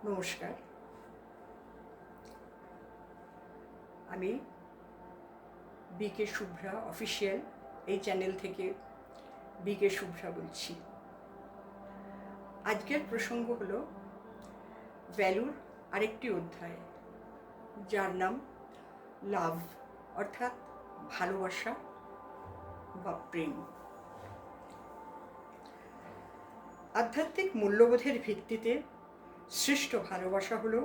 নমস্কার। আমি বিকে শুভ্রা অফিসিয়াল এই চ্যানেল থেকে বিকে শুভ্রা বলছি। আজকের প্রসঙ্গ হলো ভ্যালুর আরেকটি অধ্যায়, যার নাম লাভ, অর্থাৎ ভালোবাসা বা প্রেম। আধ্যাত্মিক মূল্যবোধের ভিত্তিতে শ্রেষ্ঠ ভালোবাসা হলো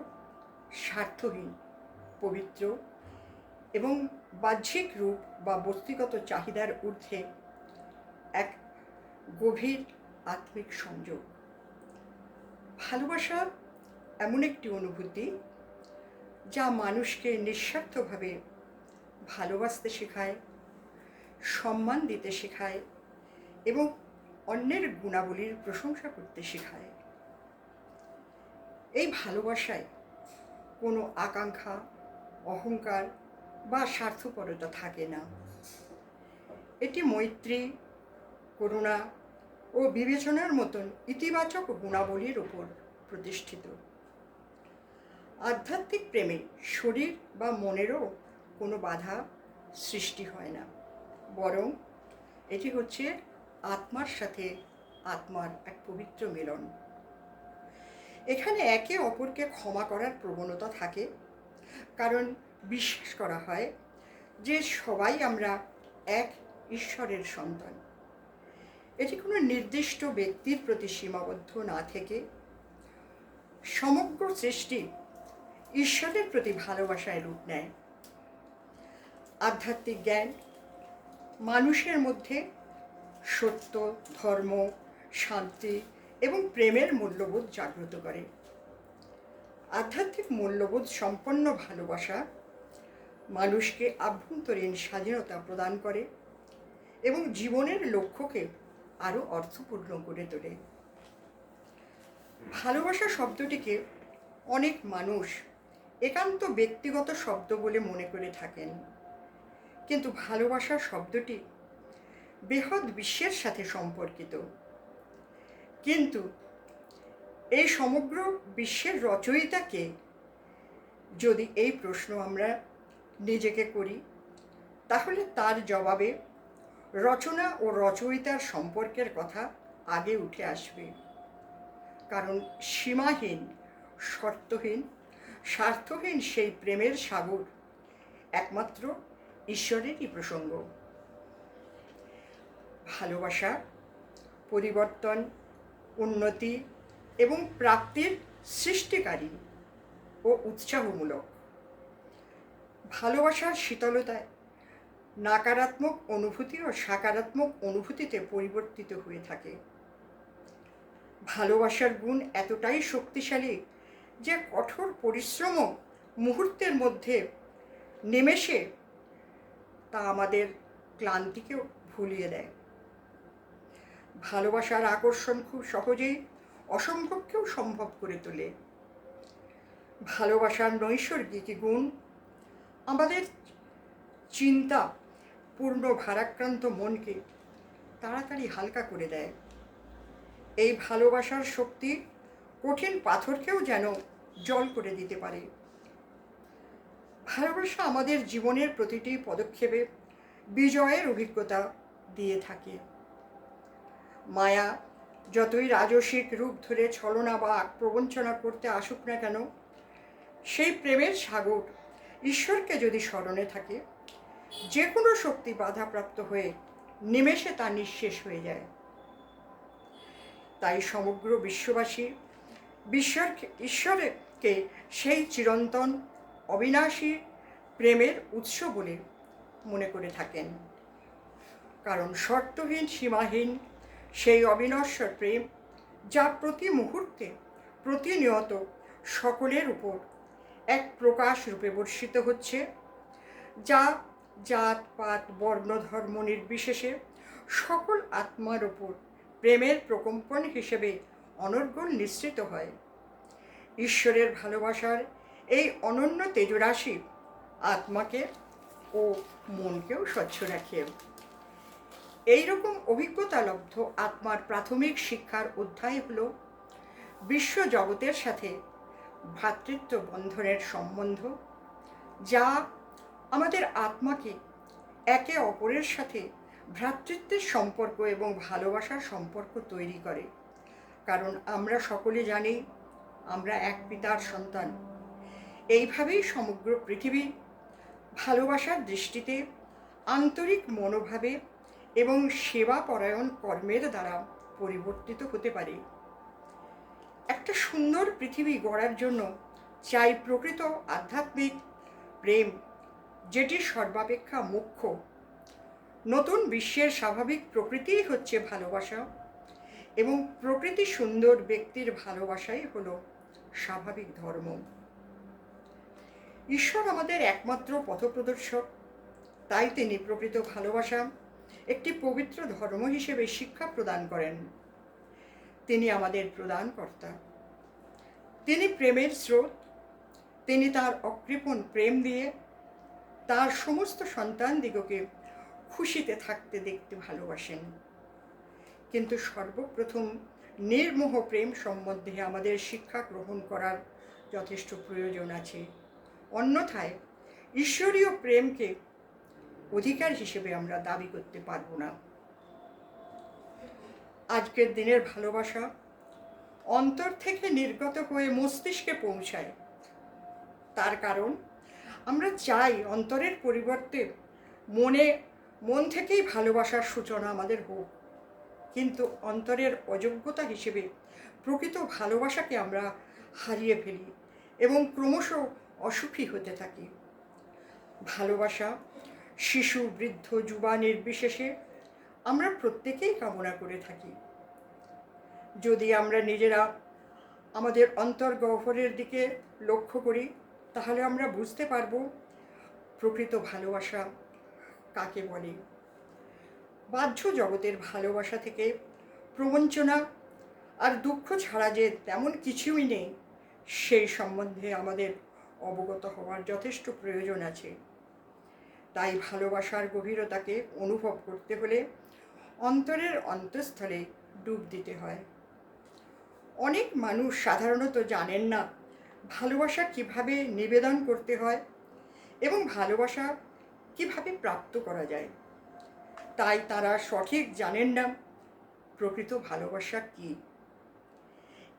স্বার্থহীন, পবিত্র এবং বাহ্যিক রূপ বা বস্তুগত চাহিদার ঊর্ধ্বে এক গভীর আত্মিক সংযোগ। ভালোবাসা এমন একটি অনুভূতি যা মানুষকে নিঃস্বার্থভাবে ভালোবাসতে শেখায়, সম্মান দিতে শেখায় এবং অন্যের গুণাবলীর প্রশংসা করতে শেখায়। এই ভালোবাসায় কোনো আকাঙ্ক্ষা, অহংকার বা স্বার্থপরতা থাকে না। এটি মৈত্রী, করুণা ও বিবেচনার মতন ইতিবাচক গুণাবলীর উপর প্রতিষ্ঠিত। আধ্যাত্মিক প্রেমে শরীর বা মনেরও কোনো বাধা সৃষ্টি হয় না, বরং এটি হচ্ছে আত্মার সাথে আত্মার এক পবিত্র মিলন। এখানে একে অপরকে ক্ষমা করার প্রবণতা থাকে, কারণ বিশ্বাস করা হয় যে সবাই আমরা এক ঈশ্বরের সন্তান। এটি কোনো নির্দিষ্ট ব্যক্তির প্রতি সীমাবদ্ধ না থেকে সমগ্র সৃষ্টি ঈশ্বরের প্রতি ভালোবাসায় রূপ নেয়। আধ্যাত্মিক জ্ঞান মানুষের মধ্যে সত্য, ধর্ম, শান্তি এবং প্রেমের মূল্যবোধ জাগ্রত করে। আধ্যাত্মিক মূল্যবোধ সম্পন্ন ভালোবাসা মানুষকে আভ্যন্তরীণ স্বাধীনতা প্রদান করে এবং জীবনের লক্ষ্যকে আরও অর্থপূর্ণ করে তোলে। ভালোবাসা শব্দটিকে অনেক মানুষ একান্ত ব্যক্তিগত শব্দ বলে মনে করে থাকেন, কিন্তু ভালোবাসা শব্দটি বৃহৎ বিশ্বের সাথে সম্পর্কিত। কিন্তু এই সমগ্র বিশ্বের রচয়িতাকে যদি এই প্রশ্ন আমরা নিজেকে করি, তাহলে তার জবাবে রচনা ও রচয়িতার সম্পর্কের কথা আগে উঠে আসবে। কারণ সীমাহীন, শর্তহীন, স্বার্থহীন সেই প্রেমের সাগর একমাত্র ঈশ্বরেরই প্রসঙ্গ। ভালোবাসা পরিবর্তন, উন্নতি এবং প্রাপ্তির সৃষ্টিকারী ও উৎসাহমূলক। ভালোবাসার শীতলতায় নকারাত্মক অনুভূতি ও সকারাত্মক অনুভূতিতে পরিবর্তিত হয়ে থাকে। ভালোবাসার গুণ এতটাই শক্তিশালী যে কঠোর পরিশ্রমও মুহূর্তের মধ্যে নিমেষে তা আমাদের ক্লান্তিকেও ভুলিয়ে দেয়। ভালোবাসার আকর্ষণ খুব সহজেই অসম্ভবকেও সম্ভব করে তোলে। ভালোবাসার নৈসর্গিক গুণ আমাদের চিন্তা পূর্ণ ভারাক্রান্ত মনকে তাড়াতাড়ি হালকা করে দেয়। এই ভালোবাসার শক্তি কঠিন পাথরকেও যেন জল করে দিতে পারে। ভালোবাসা আমাদের জীবনের প্রতিটি পদক্ষেপে বিজয়ের অভিজ্ঞতা দিয়ে থাকে। মায়া যতই রাজসিক রূপ ধরে ছলনা বা প্রবঞ্চনা করতে আসুক না কেন, সেই প্রেমের সাগর ঈশ্বরকে যদি স্মরণে থাকে, যে কোনো শক্তি বাধাপ্রাপ্ত হয়ে নিমেষে তা নিঃশেষ হয়ে যায়। তাই সমগ্র বিশ্ববাসী ঈশ্বরকে সেই চিরন্তন অবিনাশী প্রেমের উৎস বলে মনে করে থাকেন। কারণ শর্তহীন, সীমাহীন সেই অবিনশ্বর প্রেম, যা প্রতি মুহূর্তে প্রতিনিয়ত সকলের উপর এক প্রকাশ রূপে বর্ষিত হচ্ছে, যা জাত পাত বর্ণ ধর্ম নির্বিশেষে সকল আত্মার ওপর প্রেমের প্রকম্পন হিসেবে অনর্গল নিঃসৃত হয়। ঈশ্বরের ভালোবাসার এই অনন্য তেজরাশি আত্মাকে ও মনকেও স্বচ্ছ রাখে। এইরকম অভিজ্ঞতালব্ধ আত্মার প্রাথমিক শিক্ষার অধ্যায় হল বিশ্ব জগতের সাথে ভ্রাতৃত্ব বন্ধনের সম্বন্ধ, যা আমাদের আত্মাকে একে অপরের সাথে ভ্রাতৃত্বের সম্পর্ক এবং ভালোবাসার সম্পর্ক তৈরি করে। কারণ আমরা সকলে জানি আমরা এক পিতার সন্তান। এইভাবেই সমগ্র পৃথিবী ভালোবাসার দৃষ্টিতে, আন্তরিক মনোভাবে এবং সেবাপরায়ণ কর্মের দ্বারা পরিবর্তিত হতে পারে। একটা সুন্দর পৃথিবী গড়ার জন্য চাই প্রকৃত আধ্যাত্মিক প্রেম, যেটি সর্বাপেক্ষা মুখ্য। নতুন বিশ্বের স্বাভাবিক প্রকৃতিই হচ্ছে ভালোবাসা, এবং প্রকৃতি সুন্দর ব্যক্তির ভালোবাসাই হলো স্বাভাবিক ধর্ম। ঈশ্বর আমাদের একমাত্র পথপ্রদর্শক, তাই তিনি প্রকৃত ভালোবাসা একটি পবিত্র ধর্ম হিসেবে শিক্ষা প্রদান করেন। তিনি আমাদের প্রদানকর্তা, তিনি প্রেমের স্রোত। তিনি তার অকৃপণ প্রেম দিয়ে তার সমস্ত সন্তানদিগকে খুশিতে থাকতে দেখতে ভালোবাসেন। কিন্তু সর্বপ্রথম নির্মোহ প্রেম সম্বন্ধে আমাদের শিক্ষা গ্রহণ করার যথেষ্ট প্রয়োজন আছে। অন্যথায় ঈশ্বরীয় প্রেমকে অধিকার হিসেবে আমরা দাবি করতে পারব না। আজকের দিনের ভালোবাসা অন্তর থেকে নির্গত হয়ে মস্তিষ্কে পৌঁছায়। তার কারণ আমরা চাই অন্তরের পরিবর্তে মন থেকেই ভালোবাসার সূচনা আমাদের হোক। কিন্তু অন্তরের অযোগ্যতা হিসেবে প্রকৃত ভালোবাসাকে আমরা হারিয়ে ফেলি এবং ক্রমশ অসুখী হতে থাকি। ভালোবাসা শিশু, বৃদ্ধ, যুবা নির্বিশেষে আমরা প্রত্যেকেই কামনা করে থাকি। যদি আমরা নিজেরা আমাদের অন্তর্গহ্বরের দিকে লক্ষ্য করি, তাহলে আমরা বুঝতে পারব প্রকৃত ভালোবাসা কাকে বলে। বাহ্য জগতের ভালোবাসা থেকে প্রবঞ্চনা আর দুঃখ ছাড়া যে তেমন কিছুই নেই, সেই সম্বন্ধে আমাদের অবগত হওয়ার যথেষ্ট প্রয়োজন আছে। তাই ভালোবাসার গভীরতাকে অনুভব করতে হলে অন্তরের অন্তঃস্থলে ডুব দিতে হয়। অনেক মানুষ সাধারণত জানেন না ভালোবাসা কিভাবে নিবেদন করতে হয় এবং ভালোবাসা কিভাবে প্রাপ্ত করা যায়। তাই তারা সঠিক জানেন না প্রকৃত ভালোবাসা কী।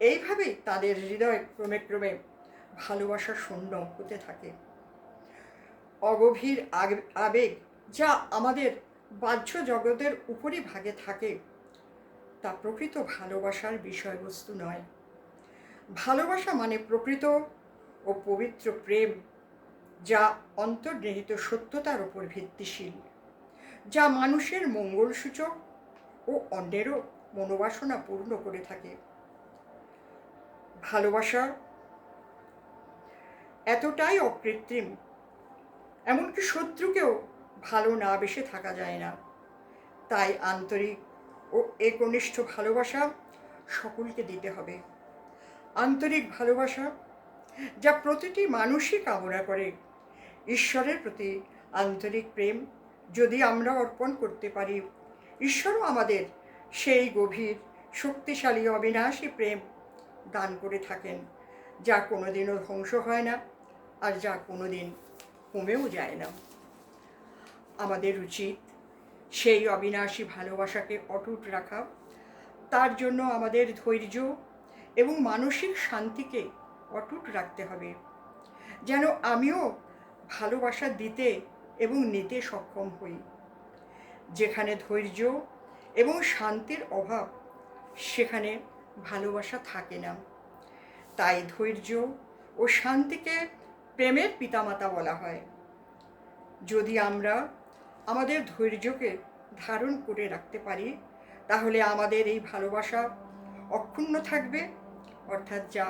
এইভাবেই তাদের হৃদয় ক্রমে ক্রমে ভালোবাসা শূন্য হতে থাকে। অগভীর আবেগ যা আমাদের বাহ্য জগতের উপরিভাগে থাকে, তা প্রকৃত ভালোবাসার বিষয়বস্তু নয়। ভালোবাসা মানে প্রকৃত ও পবিত্র প্রেম, যা অন্তর্নিহিত সত্যতার উপর ভিত্তিশীল, যা মানুষের মঙ্গলসূচক ও অন্যেরও মনোবাসনা পূর্ণ করে থাকে। ভালোবাসা এতটাই অকৃত্রিম, এমনকি শত্রুকেও ভালো না বেসে থাকা যায় না। তাই আন্তরিক ও একনিষ্ঠ ভালোবাসা সকলকে দিতে হবে। আন্তরিক ভালোবাসা যা প্রতিটি মানুষই কামনা করে। ঈশ্বরের প্রতি আন্তরিক প্রেম যদি আমরা অর্পণ করতে পারি, ঈশ্বরও আমাদের সেই গভীর, শক্তিশালী, অবিনাশী প্রেম দান করে থাকেন, যা কোনোদিনও ধ্বংস হয় না আর যা কোনোদিন কমেও যায় না। আমাদের উচিত সেই অবিনাশী ভালোবাসাকে অটুট রাখা। তার জন্য আমাদের ধৈর্য এবং মানসিক শান্তিকে অটুট রাখতে হবে, যেন আমিও ভালোবাসা দিতে এবং নিতে সক্ষম হই। যেখানে ধৈর্য এবং শান্তির অভাব, সেখানে ভালোবাসা থাকে না। তাই ধৈর্য ও শান্তিকে প্রেমের পিতামাতা বলা হয়। যদি আমরা আমাদের ধৈর্যকে ধারণ করে রাখতে পারি, তাহলে আমাদের এই ভালোবাসা অক্ষুণ্ণ থাকবে, অর্থাৎ যা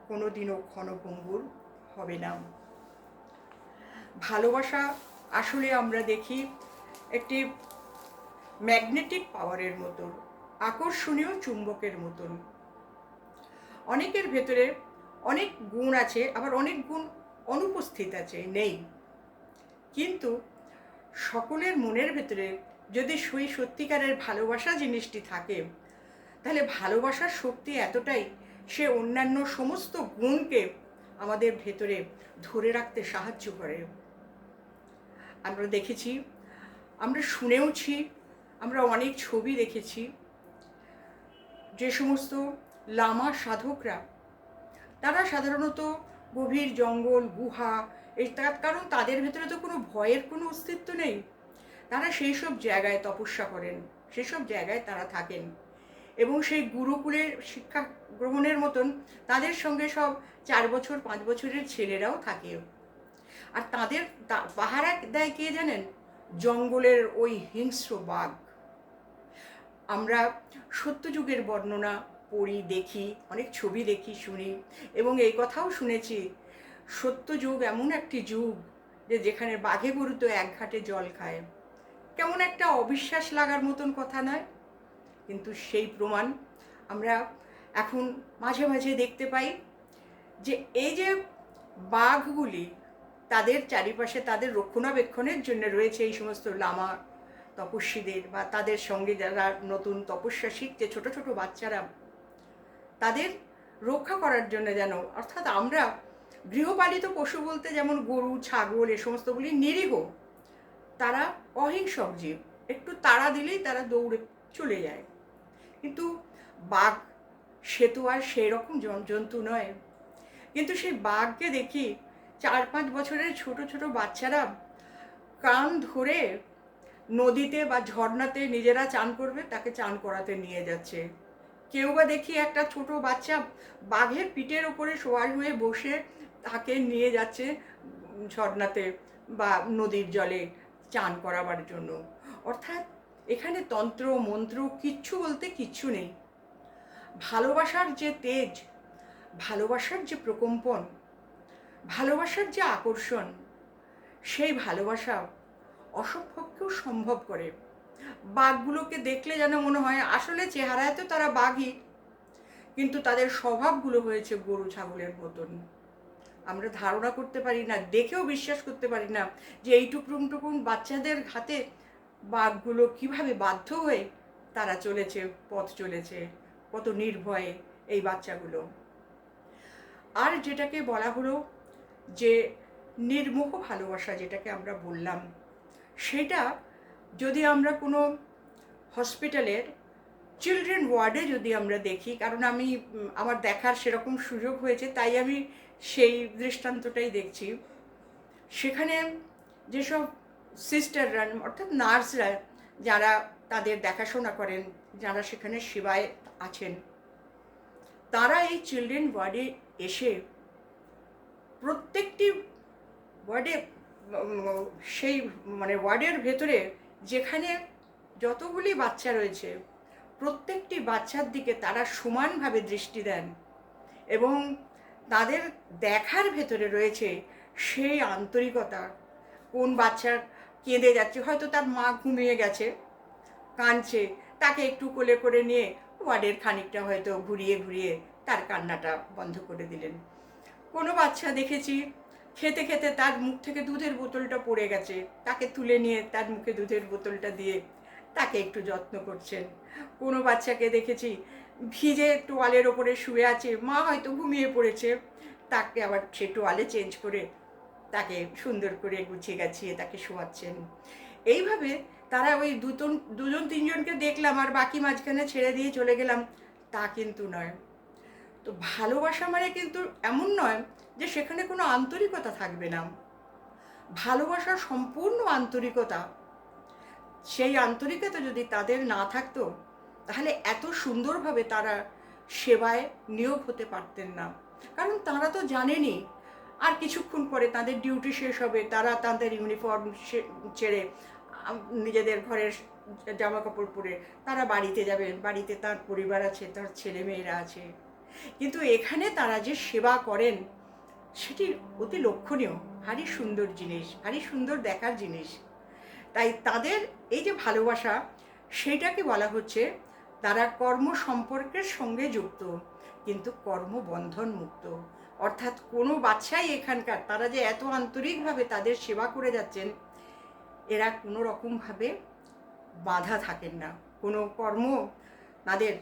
কোনোদিনও ক্ষণভঙ্গুর হবে না। ভালোবাসা আসলে আমরা দেখি একটি ম্যাগনেটিক পাওয়ারের মতন, আকর্ষণীয় চুম্বকের মতন। অনেকের ভেতরে অনেক গুণ আছে, আবার অনেক গুণ অনুপস্থিত আছে, নেই। কিন্তু সকলের মনের ভেতরে যদি সেই সত্যিকারের ভালোবাসা জিনিসটি থাকে, তাহলে ভালোবাসার শক্তি এতটাই, সে অন্যান্য সমস্ত গুণকে আমাদের ভেতরে ধরে রাখতে সাহায্য করে। আমরা দেখেছি, আমরা শুনেওছি, আমরা অনেক ছবি দেখেছি, যে সমস্ত লামা সাধকরা তারা সাধারণত গভীর জঙ্গল, গুহা, তার কারণ তাদের ভেতরে তো কোনো ভয়ের কোনো অস্তিত্ব নেই। তারা সেই সব জায়গায় তপস্যা করেন, সেসব জায়গায় তারা থাকেন, এবং সেই গুরুকুলের শিক্ষা গ্রহণের মতন তাদের সঙ্গে সব 4 বছর 5 বছরের ছেলেরাও থাকে। আর তাদের পাহারা দেয় কে জানেন? জঙ্গলের ওই হিংস্র বাঘ। আমরা সত্যযুগের বর্ণনা পড়ি, দেখি, অনেক ছবি দেখি, শুনি, এবং এই কথাও শুনেছি সত্যযুগ এমন একটি যুগ যে যেখানে বাঘে গরু তো এক ঘাটে জল খায়। কেমন একটা অবিশ্বাস লাগার মতন কথা নয়? কিন্তু সেই প্রমাণ আমরা এখন মাঝে মাঝে দেখতে পাই, যে এই যে বাঘগুলি তাদের চারিপাশে তাদের রক্ষণাবেক্ষণের জন্য রয়েছে এই সমস্ত লামা তপস্বীদের, বা তাদের সঙ্গে যারা নতুন তপস্যা শিখছে ছোট ছোট বাচ্চারা, তাদের রক্ষা করার জন্য যেন, অর্থাৎ আমরা গৃহপালিত পশু বলতে যেমন গরু, ছাগল, এ সমস্তগুলি নিরীহ, তারা অহিংসক জীব, একটু তাড়া দিলেই তারা দৌড়ে চলে যায়। কিন্তু বাঘ সে তো আর সেই রকম জন্তু নয়। কিন্তু সেই বাঘকে দেখি 4-5 বছরের ছোট ছোট বাচ্চারা কান ধরে নদীতে বা ঝর্ণাতে নিজেরা চান করবে, তাকে চান করাতে নিয়ে যাচ্ছে। কেউ বা দেখি একটা ছোট বাচ্চা বাঘের পিঠের ওপরে সওয়ার হয়ে বসে তাকে নিয়ে যাচ্ছে ঝর্ণাতে বা নদীর জলে চান করাবার জন্য। অর্থাৎ এখানে তন্ত্র মন্ত্র কিচ্ছু বলতে কিচ্ছু নেই। ভালোবাসার যে তেজ, ভালোবাসার যে প্রকম্পন, ভালোবাসার যে আকর্ষণ, সেই ভালোবাসা অসম্ভবকেও সম্ভব করে। বাঘগুলোকে দেখলে যেন মনে হয় আসলে চেহারায় তো তারা বাঘই, কিন্তু তাদের স্বভাবগুলো হয়েছে গরু ছাগলের মতন। আমরা ধারণা করতে পারি না, দেখেও বিশ্বাস করতে পারি না যে এই টুকরুম টুকরুম বাচ্চাদের হাতে বাঘগুলো কিভাবে বাধ্য হয়ে তারা চলেছে, পথ চলেছে, কত নির্ভয়ে এই বাচ্চাগুলো। আর যেটাকে বলা হলো যে নির্মোহ ভালোবাসা, যেটাকে আমরা বললাম, সেটা যদি আমরা কোনো হসপিটালের চিলড্রেন ওয়ার্ডে যদি আমরা দেখি, কারণ আমি আমার দেখার সেরকম সুযোগ হয়েছে, তাই আমি সেই দৃষ্টান্তটাই দেখছি। সেখানে যেসব সিস্টাররা, অর্থাৎ নার্সরা, যারা তাদের দেখাশোনা করেন, যারা সেখানে সেবায় আছেন, তারা এই চিলড্রেন ওয়ার্ডে এসে প্রত্যেকটি ওয়ার্ডে, সেই মানে ওয়ার্ডের ভেতরে যেখানে যতগুলি বাচ্চা রয়েছে, প্রত্যেকটি বাচ্চার দিকে তারা সমানভাবে দৃষ্টি দেন, এবং তাদের দেখার ভেতরে রয়েছে সেই আন্তরিকতা। কোন বাচ্চার কেঁদে যাচ্ছে, হয়তো তার মা ঘুমিয়ে গেছে, কাঁদছে, তাকে একটু কোলে করে নিয়ে ওয়ার্ডের খানিকটা হয়তো ঘুরিয়ে ঘুরিয়ে তার কান্নাটা বন্ধ করে দিলেন। কোনো বাচ্চা দেখেছি খেতে খেতে তার মুখ থেকে দুধের বোতলটা পড়ে গেছে, তাকে তুলে নিয়ে তার মুখে দুধের বোতলটা দিয়ে তাকে একটু যত্ন করছেন। কোনো বাচ্চাকে দেখেছি ভিজে টোয়ালের ওপরে শুয়ে আছে, মা হয়তো ঘুমিয়ে পড়েছে, তাকে আবার সে টোয়ালে চেঞ্জ করে তাকে সুন্দর করে গুছিয়ে গাছিয়ে তাকে শোয়াচ্ছেন। এইভাবে তারা ওই দুজন তিনজনকে দেখলাম আর বাকি মাঝখানে ছেড়ে দিয়ে চলে গেলাম, তা কিন্তু নয়। তো ভালোবাসা মানে কিন্তু এমন নয় যে সেখানে কোনো আন্তরিকতা থাকবে না। ভালোবাসার সম্পূর্ণ আন্তরিকতা, সেই আন্তরিকতা যদি তাদের না থাকতো, তাহলে এত সুন্দরভাবে তারা সেবায় নিয়োগ হতে পারতেন না। কারণ তারা তো জানেনই আর কিছুক্ষণ পরে তাদের ডিউটি শেষ হবে, তারা তাদের ইউনিফর্ম ছেড়ে নিজেদের ঘরের জামা কাপড় পরে তারা বাড়িতে যাবেন, বাড়িতে তার পরিবার আছে, তার ছেলে মেয়েরা আছে। কিন্তু এখানে তারা যে সেবা করেন সেটি অতি লক্ষণীয়, ভারী সুন্দর জিনিস, ভারী সুন্দর দেখার জিনিস। তাই তাদের এই যে ভালোবাসা, সেইটাকে বলা হচ্ছে তারা কর্ম সম্পর্কের সঙ্গে যুক্ত, কিন্তু কর্মবন্ধন মুক্ত। অর্থাৎ কোনো বাচ্চাই এখানকার, তারা যে এত আন্তরিকভাবে তাদের সেবা করে যাচ্ছেন, এরা কোনো রকমভাবে বাধা থাকেন না, কোনো কর্ম তাদের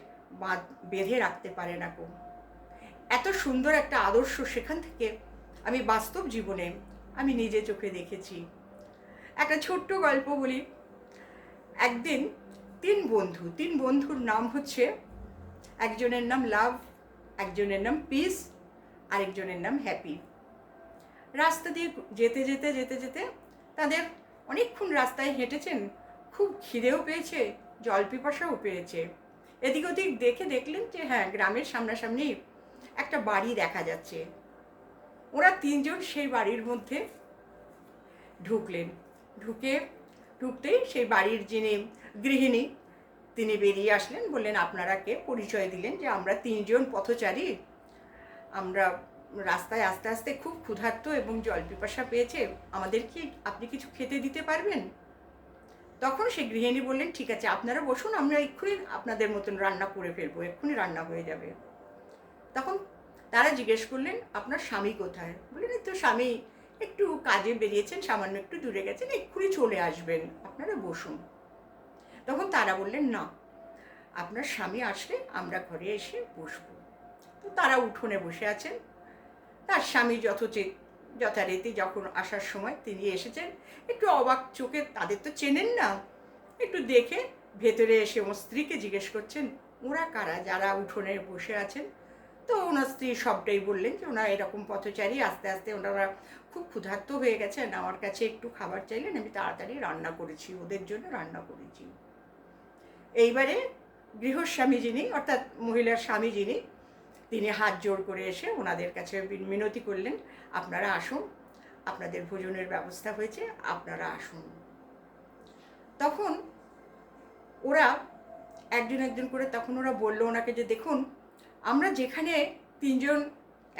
বেঁধে রাখতে পারে না। এত সুন্দর একটা আদর্শ সেখান থেকে আমি বাস্তব জীবনে আমি নিজে চোখে দেখেছি। একটা ছোট্ট গল্প বলি। একদিন তিন বন্ধুর নাম হচ্ছে, একজনের নাম লাভ, একজনের নাম পিস, আরেকজনের নাম হ্যাপি। রাস্তা দিয়ে যেতে যেতে যেতে যেতে তাদের অনেকক্ষণ রাস্তায় হেঁটেছেন, খুব খিদেও পেয়েছে, জল পিপাসাও পেয়েছে। এদিক ওদিক দেখে দেখলেন যে হ্যাঁ, গ্রামের সামনাসামনি একটা বাড়ি দেখা যাচ্ছে। ওরা তিনজন সেই বাড়ির মধ্যে ঢুকলেন। ঢুকতেই সেই বাড়ির যিনি গৃহিণী তিনি বেরিয়ে আসলেন, বললেন আপনারা কে, পরিচয় দিলেন যে আমরা তিনজন পথচারী, আমরা রাস্তায় আস্তে আস্তে খুব ক্ষুধার্ত এবং জল পিপাসা পেয়েছে, আমাদের কি আপনি কিছু খেতে দিতে পারবেন? তখন সেই গৃহিণী বললেন ঠিক আছে, আপনারা বসুন, আমরা এক্ষুনি আপনাদের মতন রান্না করে ফেলবো, এক্ষুনি রান্না হয়ে যাবে। তখন তারা জিজ্ঞেস করলেন আপনার স্বামী কোথায়? বললেন তো স্বামী একটু কাজে বেরিয়েছেন, সামান্য একটু দূরে গেছেন, এক্ষুনি চলে আসবেন, আপনারা বসুন। তখন তারা বললেন না, আপনার স্বামী আসলে আমরা ঘরে এসে বসবো। তো তারা উঠোনে বসে আছেন। তার স্বামী যথারীতি যখন আসার সময় তিনি এসেছেন, একটু অবাক চোখে, তাদের তো চেনেন না, একটু দেখে ভেতরে এসে ওর স্ত্রীকে জিজ্ঞেস করছেন ওরা কারা যারা উঠোনে বসে আছেন। তো ওনার স্ত্রী সবটাই বললেন যে ওনারা এরকম পথচারী, আস্তে আস্তে ওনারা খুব ক্ষুধার্ত হয়ে গেছেন, আমার কাছে একটু খাবার চাইলেন, আমি তাড়াতাড়ি রান্না করেছি, ওদের জন্য রান্না করেছি। এইবারে গৃহস্বামী যিনি, অর্থাৎ মহিলার স্বামী যিনি, তিনি হাত জোড় করে এসে ওনাদের কাছে মিনতি করলেন আপনারা আসুন, আপনাদের ভোজনের ব্যবস্থা হয়েছে, আপনারা আসুন। তখন ওরা একজন একজন করে তখন ওরা বলল ওনাকে যে দেখুন, আমরা যেখানে তিনজন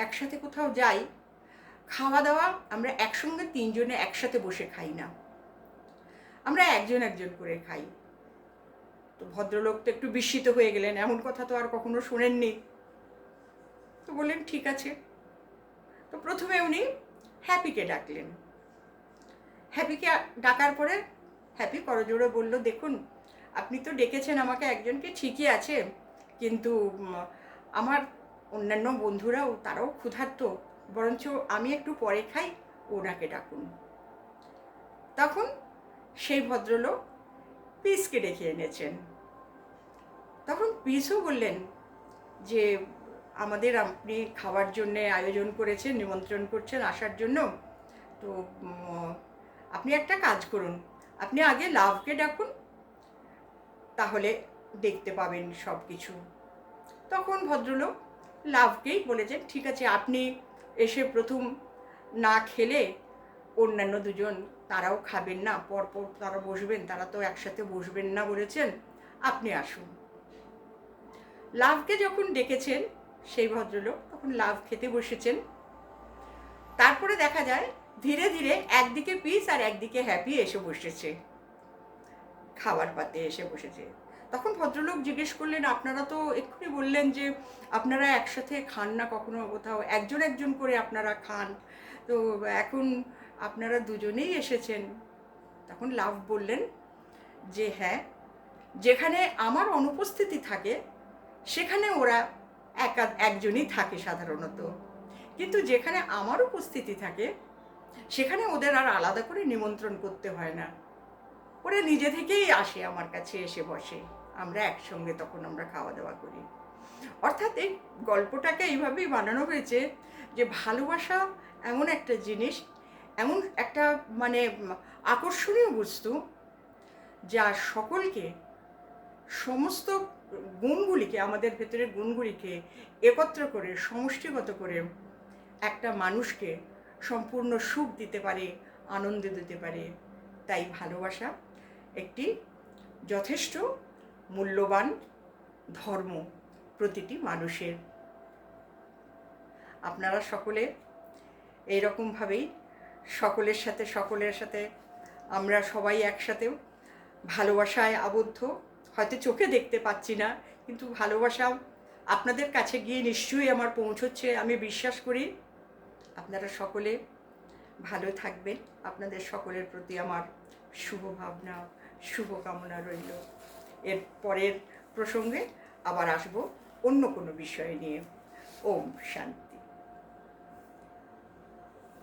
একসাথে কোথাও যাই, খাওয়া দাওয়া আমরা একসঙ্গে তিনজনে একসাথে বসে খাই না, আমরা একজন একজন করে খাই। তো ভদ্রলোক তো একটু বিস্মিত হয়ে গেলেন, এমন কথা তো আর কখনো শোনেননি। তো বললেন ঠিক আছে। তো প্রথমে উনি হ্যাপিকে ডাকলেন। হ্যাপিকে ডাকার পরে হ্যাপি করজোড়ে বলল দেখুন, আপনি তো ডেকেছেন আমাকে একজনকে, ঠিকই আছে, কিন্তু আমার অন্যান্য বন্ধুরাও তারাও ক্ষুধার্ত, বরঞ্চ আমি একটু পরে খাই, ওনাকে ডাকুন। তখন সেই ভদ্রলোক পিসকে ডেকে এনেছেন। তখন পিসও বললেন যে আমাদের আপনি খাওয়ার জন্যে আয়োজন করেছেন, নিমন্ত্রণ করছেন আসার জন্য, তো আপনি একটা কাজ করুন, আপনি আগে লাভকে ডাকুন, তাহলে দেখতে পাবেন সব কিছু। তখন ভদ্রলোক লাভকেই বলেছেন ঠিক আছে, আপনি এসে প্রথম না খেলে অন্যান্য দুজন তারাও খাবেন না, পরপর তারা বসবেন, তারা তো একসাথে বসবেন না বলেছেন, আপনি আসুন। লাভকে যখন ডেকেছেন সেই ভদ্রলোক, তখন লাভ খেতে বসেছেন। তারপরে দেখা যায় ধীরে ধীরে একদিকে পিস আর একদিকে হ্যাপি এসে বসেছে, খাবার পাতে এসে বসেছে। তখন ভদ্রলোক জিজ্ঞেস করলেন আপনারা তো এক্ষুনি বললেন যে আপনারা একসাথে খান না কখনো কোথাও, একজন একজন করে আপনারা খান, তো এখন আপনারা দুজনেই এসেছেন। তখন লাভ বললেন যে হ্যাঁ, যেখানে আমার অনুপস্থিতি থাকে সেখানে ওরা একজনই থাকে সাধারণত, কিন্তু যেখানে আমার উপস্থিতি থাকে সেখানে ওদের আর আলাদা করে নিমন্ত্রণ করতে হয় না, ওরা নিজে থেকেই আসে আমার কাছে এসে বসে, আমরা একসঙ্গে তখন আমরা খাওয়া দাওয়া করি। অর্থাৎ এই গল্পটাকে এইভাবেই বানানো হয়েছে যে ভালোবাসা এমন একটা জিনিস, এমন একটা মানে আকর্ষণীয় বস্তু, যা সকলকে, সমস্ত গুণগুলিকে, আমাদের ভেতরের গুণগুলিকে একত্র করে সমষ্টিগত করে একটা মানুষকে সম্পূর্ণ সুখ দিতে পারে, আনন্দ দিতে পারে। তাই ভালোবাসা একটি যথেষ্ট মূল্যবান ধর্ম প্রতিটি মানুষের। আপনারা সকলে এইরকমভাবেই সকলের সাথে আমরা সবাই একসাথেও ভালোবাসায় আবদ্ধ, হয়তো চোখে দেখতে পাচ্ছি না, কিন্তু ভালোবাসা আপনাদের কাছে গিয়ে নিশ্চয়ই আমার পৌঁছচ্ছে, আমি বিশ্বাস করি। আপনারা সকলে ভালো থাকবেন, আপনাদের সকলের প্রতি আমার শুভ ভাবনা, শুভকামনা রইল। এর পরের প্রসঙ্গে আবার আসব অন্য কোনো বিষয় নিয়ে। ওম শান্তি।